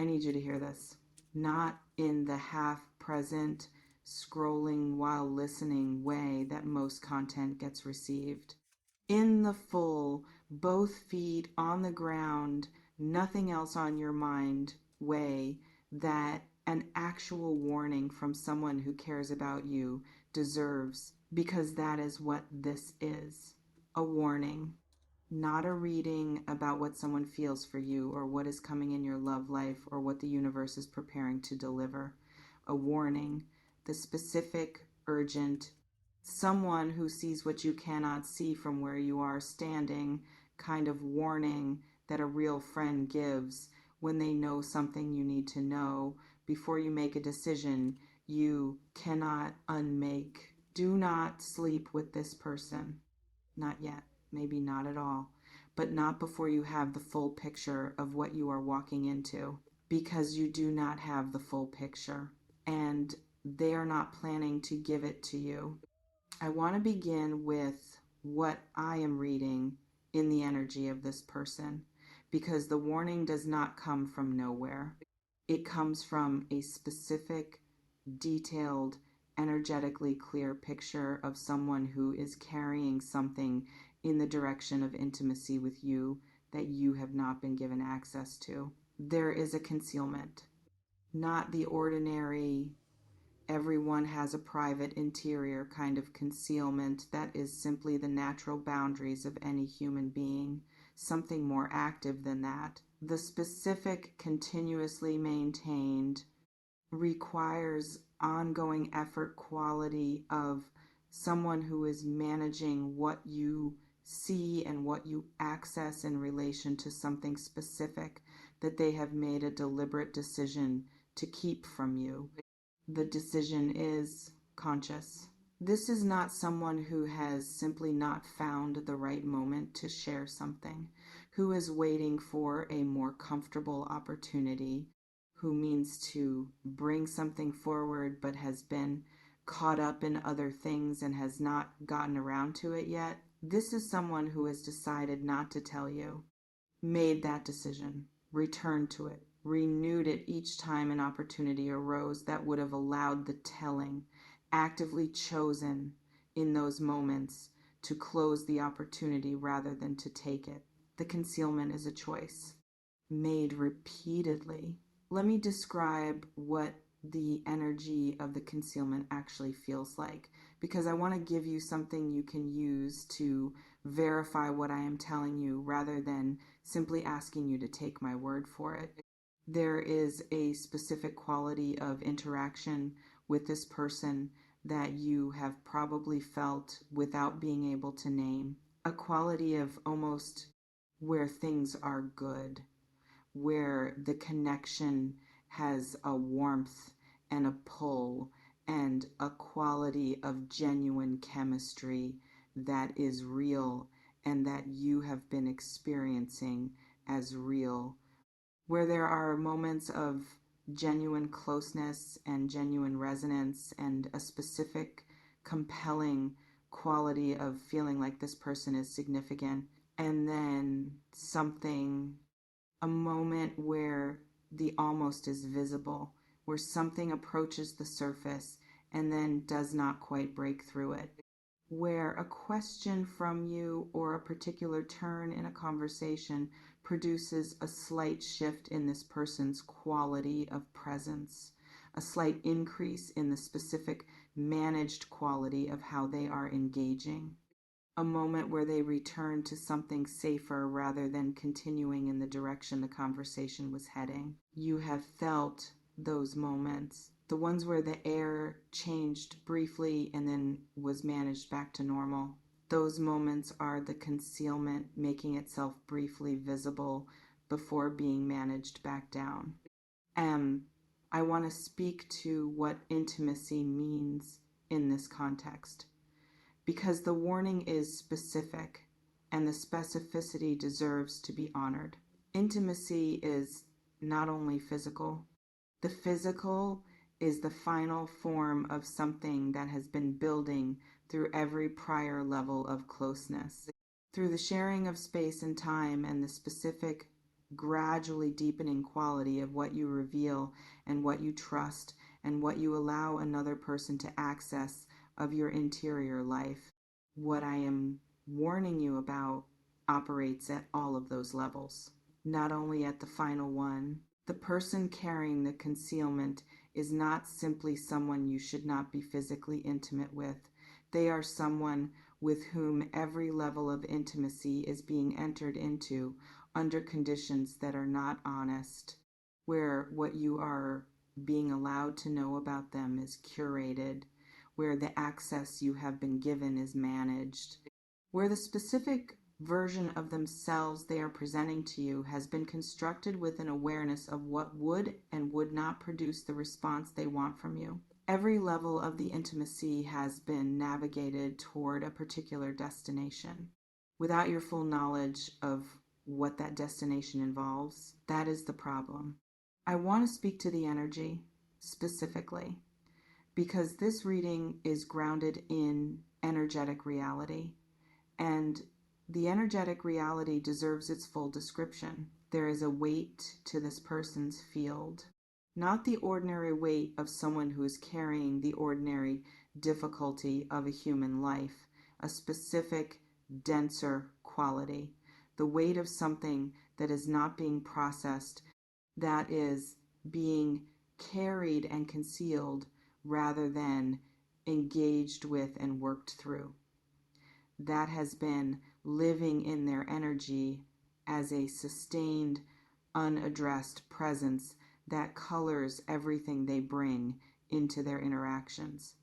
I need you to hear this. Not in the half present, scrolling while listening way that most content gets received. In the full, both feet on the ground, nothing else on your mind way that an actual warning from someone who cares about you deserves, because that is what this is, a warning. Not a reading about what someone feels for you or what is coming in your love life or what the universe is preparing to deliver. A warning, the specific, urgent, someone who sees what you cannot see from where you are standing kind of warning that a real friend gives when they know something you need to know before you make a decision you cannot unmake. Do not sleep with this person. Not yet. Maybe not at all, but not before you have the full picture of what you are walking into, because you do not have the full picture and they are not planning to give it to you. I want to begin with what I am reading in the energy of this person, because the warning does not come from nowhere. It comes from a specific, detailed, energetically clear picture of someone who is carrying something in the direction of intimacy with you that you have not been given access to. There is a concealment, not the ordinary, everyone has a private interior kind of concealment that is simply the natural boundaries of any human being, something more active than that. The specific, continuously maintained, requires ongoing effort quality of someone who is managing what you see and what you access in relation to something specific that they have made a deliberate decision to keep from you. The decision is conscious. This is not someone who has simply not found the right moment to share something, who is waiting for a more comfortable opportunity, who means to bring something forward but has been caught up in other things and has not gotten around to it yet. This is someone who has decided not to tell you, made that decision, returned to it, renewed it each time an opportunity arose that would have allowed the telling, actively chosen in those moments to close the opportunity rather than to take it. The concealment is a choice made repeatedly. Let me describe what the energy of the concealment actually feels like, because I want to give you something you can use to verify what I am telling you rather than simply asking you to take my word for it. There is a specific quality of interaction with this person that you have probably felt without being able to name. A quality of almost where things are good, where the connection has a warmth and a pull and a quality of genuine chemistry that is real and that you have been experiencing as real, where there are moments of genuine closeness and genuine resonance and a specific compelling quality of feeling like this person is significant, and then a moment where the almost is visible, where something approaches the surface and then does not quite break through it, where a question from you or a particular turn in a conversation produces a slight shift in this person's quality of presence, a slight increase in the specific managed quality of how they are engaging. A moment where they return to something safer rather than continuing in the direction the conversation was heading. You have felt those moments, the ones where the air changed briefly and then was managed back to normal. Those moments are the concealment making itself briefly visible before being managed back down. I want to speak to what intimacy means in this context, because the warning is specific and the specificity deserves to be honored. Intimacy is not only physical. The physical is the final form of something that has been building through every prior level of closeness. Through the sharing of space and time and the specific gradually deepening quality of what you reveal and what you trust and what you allow another person to access of your interior life. What I am warning you about operates at all of those levels, not only at the final one. The person carrying the concealment is not simply someone you should not be physically intimate with. They are someone with whom every level of intimacy is being entered into under conditions that are not honest, where what you are being allowed to know about them is curated, where the access you have been given is managed, where the specific version of themselves they are presenting to you has been constructed with an awareness of what would and would not produce the response they want from you. Every level of the intimacy has been navigated toward a particular destination. Without your full knowledge of what that destination involves, that is the problem. I want to speak to the energy specifically because this reading is grounded in energetic reality, and the energetic reality deserves its full description. There is a weight to this person's field, not the ordinary weight of someone who is carrying the ordinary difficulty of a human life, a specific, denser quality, the weight of something that is not being processed, that is being carried and concealed rather than engaged with and worked through. That has been living in their energy as a sustained, unaddressed presence that colors everything they bring into their interactions,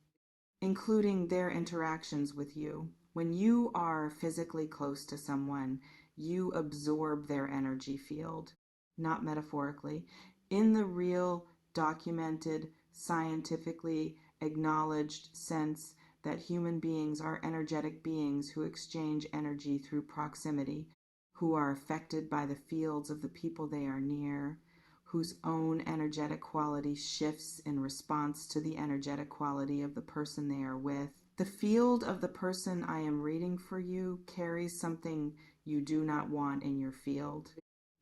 including their interactions with you. When you are physically close to someone, you absorb their energy field, not metaphorically. In the real, documented, scientifically acknowledged sense that human beings are energetic beings who exchange energy through proximity, who are affected by the fields of the people they are near, whose own energetic quality shifts in response to the energetic quality of the person they are with. The field of the person I am reading for you carries something you do not want in your field,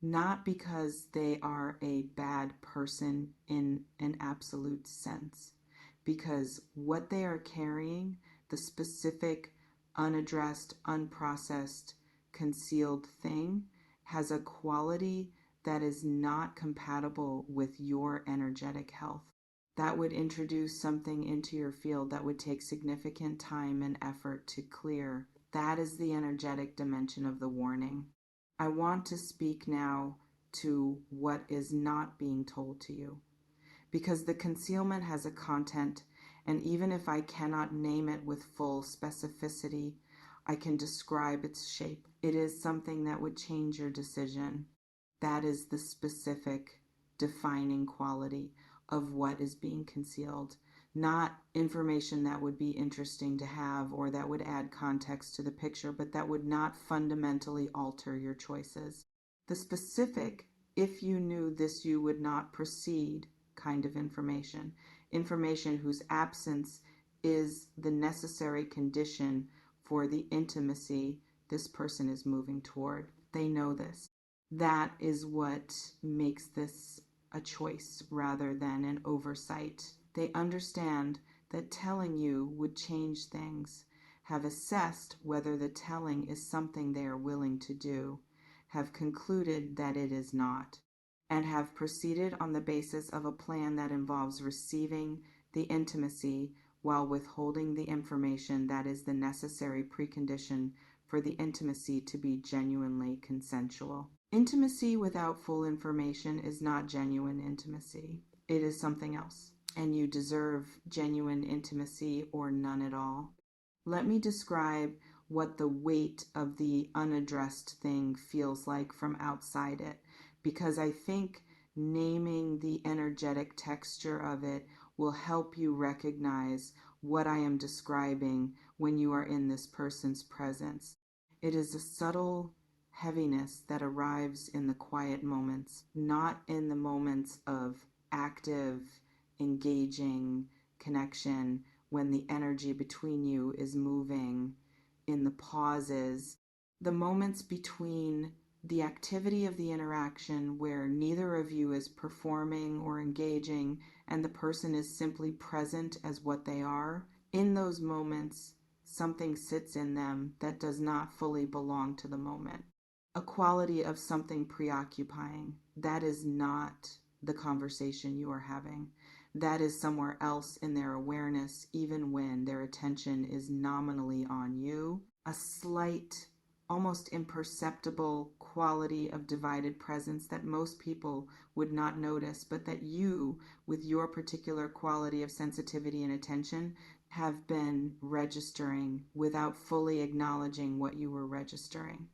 not because they are a bad person in an absolute sense, because what they are carrying, the specific, unaddressed, unprocessed, concealed thing, has a quality that is not compatible with your energetic health. That would introduce something into your field that would take significant time and effort to clear. That is the energetic dimension of the warning. I want to speak now to what is not being told to you, because the concealment has a content, and even if I cannot name it with full specificity, I can describe its shape. It is something that would change your decision. That is the specific defining quality of what is being concealed, not information that would be interesting to have or that would add context to the picture, but that would not fundamentally alter your choices. The specific, if you knew this you would not proceed kind of information, information whose absence is the necessary condition for the intimacy this person is moving toward. They know this. That is what makes this a choice rather than an oversight. They understand that telling you would change things, have assessed whether the telling is something they are willing to do, have concluded that it is not, and have proceeded on the basis of a plan that involves receiving the intimacy while withholding the information that is the necessary precondition for the intimacy to be genuinely consensual. Intimacy without full information is not genuine intimacy. It is something else, and you deserve genuine intimacy or none at all. Let me describe what the weight of the unaddressed thing feels like from outside it, because I think naming the energetic texture of it will help you recognize what I am describing when you are in this person's presence. It is a subtle heaviness that arrives in the quiet moments, not in the moments of active, engaging connection when the energy between you is moving, in the pauses, the moments between The activity of the interaction where neither of you is performing or engaging and the person is simply present as what they are, in those moments, something sits in them that does not fully belong to the moment. A quality of something preoccupying. That is not the conversation you are having. That is somewhere else in their awareness, even when their attention is nominally on you. A slight, almost imperceptible quality of divided presence that most people would not notice, but that you, with your particular quality of sensitivity and attention, have been registering without fully acknowledging what you were registering.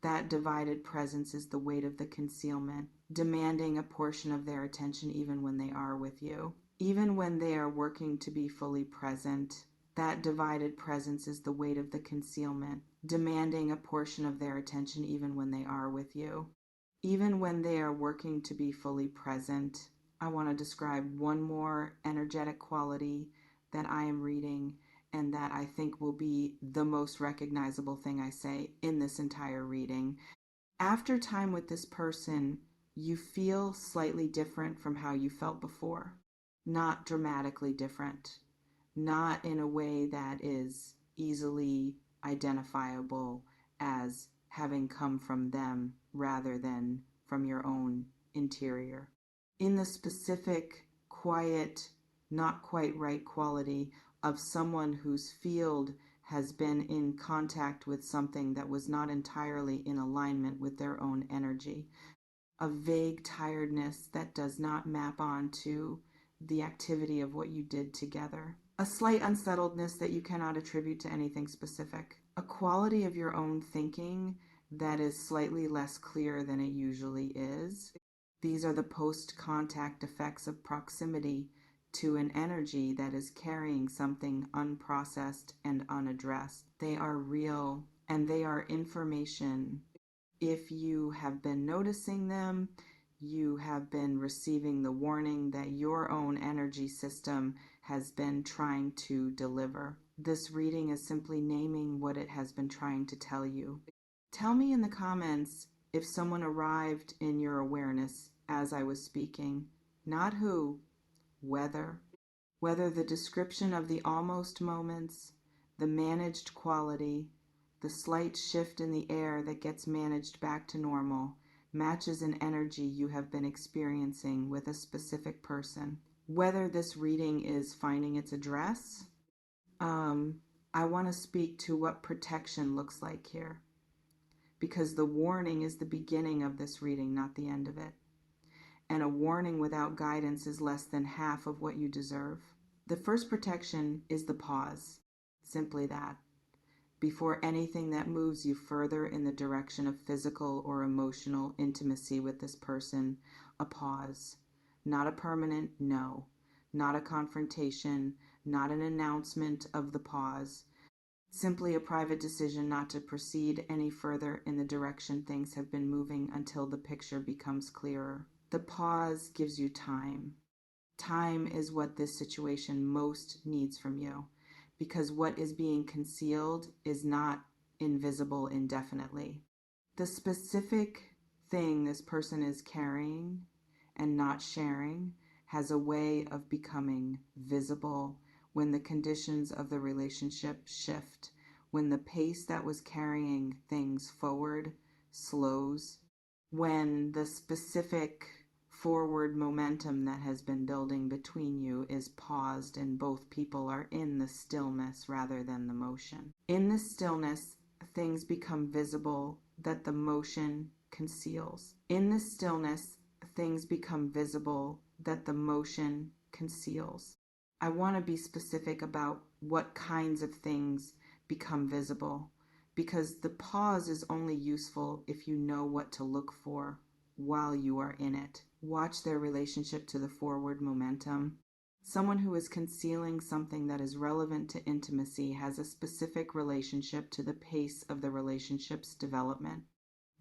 That divided presence is the weight of the concealment, demanding a portion of their attention even when they are with you. Even when they are working to be fully present, that divided presence is the weight of the concealment, demanding a portion of their attention even when they are with you. Even when they are working to be fully present, I want to describe one more energetic quality that I am reading and that I think will be the most recognizable thing I say in this entire reading. After time with this person, you feel slightly different from how you felt before. Not dramatically different. Not in a way that is easily identifiable as having come from them rather than from your own interior. In the specific, quiet, not quite right quality of someone whose field has been in contact with something that was not entirely in alignment with their own energy. A vague tiredness that does not map onto the activity of what you did together. A slight unsettledness that you cannot attribute to anything specific. A quality of your own thinking that is slightly less clear than it usually is. These are the post-contact effects of proximity to an energy that is carrying something unprocessed and unaddressed. They are real and they are information. If you have been noticing them, you have been receiving the warning that your own energy system has been trying to deliver. This reading is simply naming what it has been trying to tell you. Tell me in the comments if someone arrived in your awareness as I was speaking. Not who, whether. Whether the description of the almost moments, the managed quality, the slight shift in the air that gets managed back to normal, matches an energy you have been experiencing with a specific person. Whether this reading is finding its address, I want to speak to what protection looks like here. Because the warning is the beginning of this reading, not the end of it. And a warning without guidance is less than half of what you deserve. The first protection is the pause. Simply that. Before anything that moves you further in the direction of physical or emotional intimacy with this person, a pause. Not a permanent no. Not a confrontation. Not an announcement of the pause. Simply a private decision not to proceed any further in the direction things have been moving until the picture becomes clearer. The pause gives you time. Time is what this situation most needs from you, because what is being concealed is not invisible indefinitely. The specific thing this person is carrying and not sharing has a way of becoming visible when the conditions of the relationship shift, when the pace that was carrying things forward slows, when the specific forward momentum that has been building between you is paused and both people are in the stillness rather than the motion. In the stillness, things become visible that the motion conceals. In the stillness, things become visible that the motion conceals. I want to be specific about what kinds of things become visible, because the pause is only useful if you know what to look for while you are in it. Watch their relationship to the forward momentum. Someone who is concealing something that is relevant to intimacy has a specific relationship to the pace of the relationship's development.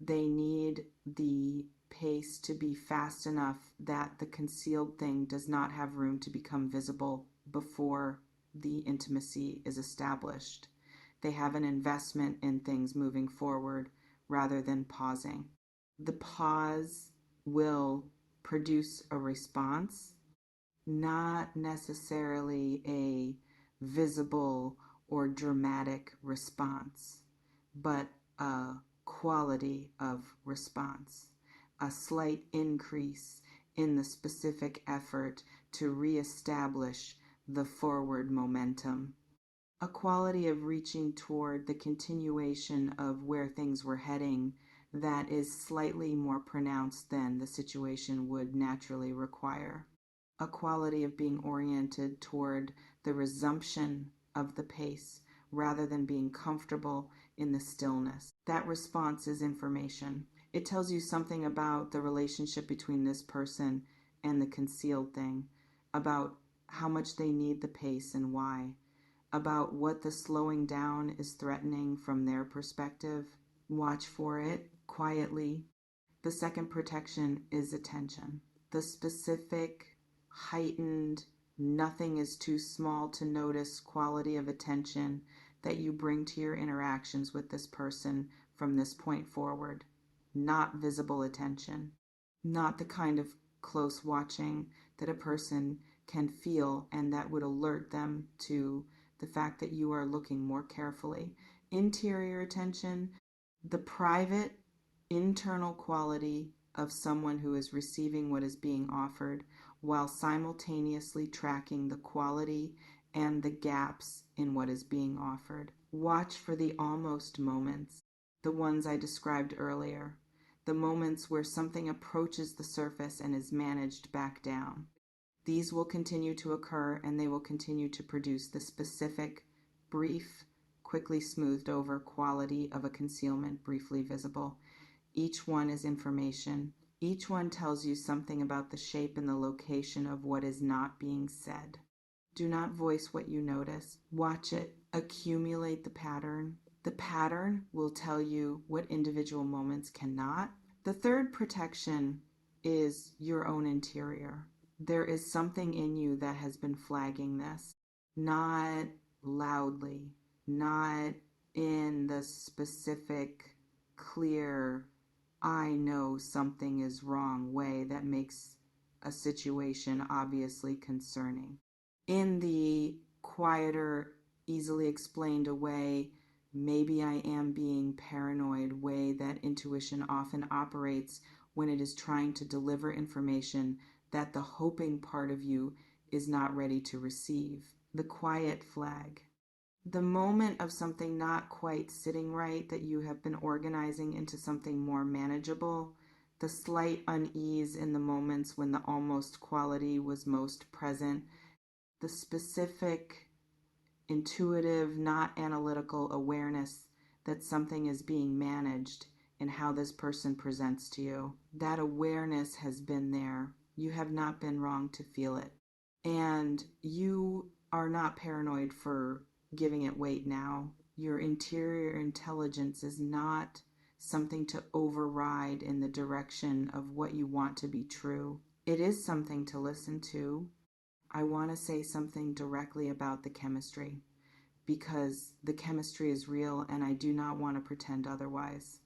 They need the pace to be fast enough that the concealed thing does not have room to become visible before the intimacy is established. They have an investment in things moving forward rather than pausing. The pause will produce a response, not necessarily a visible or dramatic response, but a quality of response, a slight increase in the specific effort to reestablish the forward momentum, a quality of reaching toward the continuation of where things were heading that is slightly more pronounced than the situation would naturally require, a quality of being oriented toward the resumption of the pace rather than being comfortable in the stillness. That response is information. It tells you something about the relationship between this person and the concealed thing, about how much they need the pace and why, about what the slowing down is threatening from their perspective. Watch for it quietly. The second protection is attention. The specific, heightened, nothing is too small to notice quality of attention that you bring to your interactions with this person from this point forward. Not visible attention. Not the kind of close watching that a person can feel and that would alert them to the fact that you are looking more carefully. Interior attention, the private, internal quality of someone who is receiving what is being offered while simultaneously tracking the quality and the gaps in what is being offered. Watch for the almost moments, the ones I described earlier, the moments where something approaches the surface and is managed back down. These will continue to occur and they will continue to produce the specific, brief, quickly smoothed over quality of a concealment briefly visible. Each one is information. Each one tells you something about the shape and the location of what is not being said. Do not voice what you notice. Watch it. Accumulate the pattern. The pattern will tell you what individual moments cannot. The third protection is your own interior. There is something in you that has been flagging this. Not loudly, not in the specific, clear, I know something is wrong way that makes a situation obviously concerning. In the quieter, easily explained away, maybe I am being paranoid way that intuition often operates when it is trying to deliver information that the hoping part of you is not ready to receive. The quiet flag. The moment of something not quite sitting right that you have been organizing into something more manageable, the slight unease in the moments when the almost quality was most present, the specific, intuitive, not analytical awareness that something is being managed and how this person presents to you. That awareness has been there. You have not been wrong to feel it. And you are not paranoid for giving it weight now. Your interior intelligence is not something to override in the direction of what you want to be true. It is something to listen to. I want to say something directly about the chemistry because the chemistry is real and I do not want to pretend otherwise.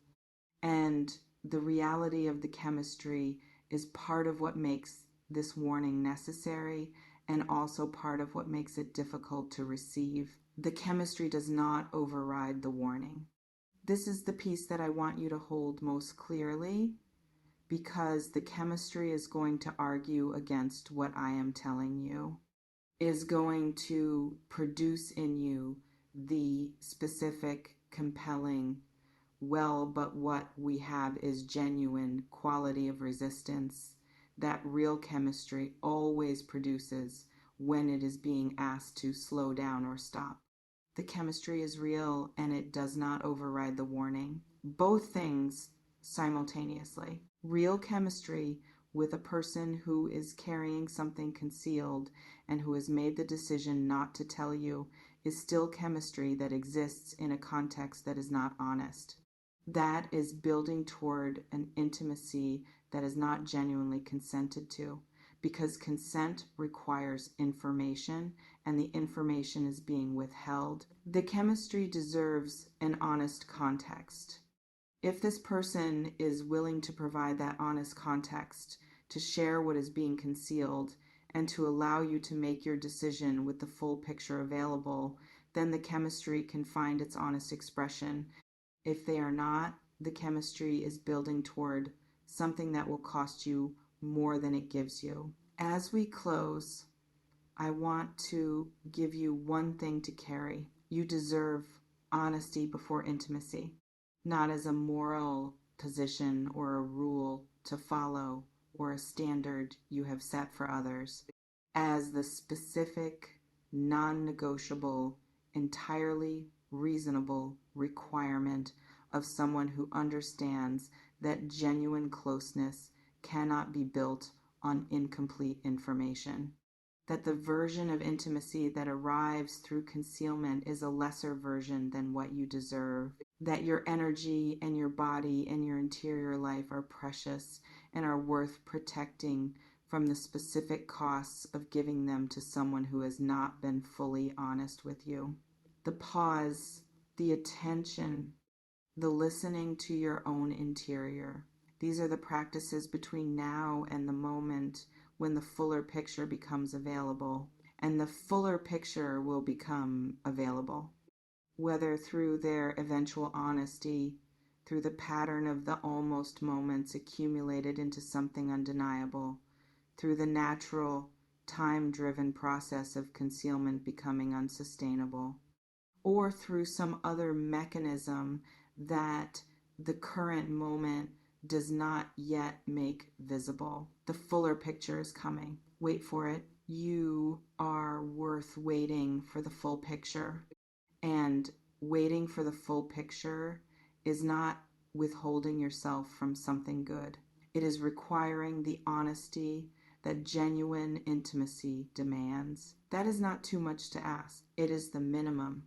And the reality of the chemistry is part of what makes this warning necessary and also part of what makes it difficult to receive. The chemistry does not override the warning. This is the piece that I want you to hold most clearly because the chemistry is going to argue against what I am telling you, is going to produce in you the specific, compelling, well, but what we have is genuine quality of resistance that real chemistry always produces when it is being asked to slow down or stop. The chemistry is real and it does not override the warning. Both things simultaneously. Real chemistry with a person who is carrying something concealed and who has made the decision not to tell you is still chemistry that exists in a context that is not honest. That is building toward an intimacy that is not genuinely consented to, because consent requires information and the information is being withheld. The chemistry deserves an honest context. If this person is willing to provide that honest context, to share what is being concealed, and to allow you to make your decision with the full picture available, then the chemistry can find its honest expression. If they are not, the chemistry is building toward something that will cost you more than it gives you. As we close, I want to give you one thing to carry. You deserve honesty before intimacy, not as a moral position or a rule to follow or a standard you have set for others, as the specific, non negotiable, entirely reasonable requirement of someone who understands that genuine closeness cannot be built on incomplete information, that the version of intimacy that arrives through concealment is a lesser version than what you deserve, that your energy and your body and your interior life are precious and are worth protecting from the specific costs of giving them to someone who has not been fully honest with you. The pause, the attention, the listening to your own interior. These are the practices between now and the moment when the fuller picture becomes available, and the fuller picture will become available, whether through their eventual honesty, through the pattern of the almost moments accumulated into something undeniable, through the natural, time-driven process of concealment becoming unsustainable, or through some other mechanism that the current moment does not yet make visible. The fuller picture is coming. Wait for it. You are worth waiting for the full picture. And waiting for the full picture is not withholding yourself from something good. It is requiring the honesty that genuine intimacy demands. That is not too much to ask. It is the minimum.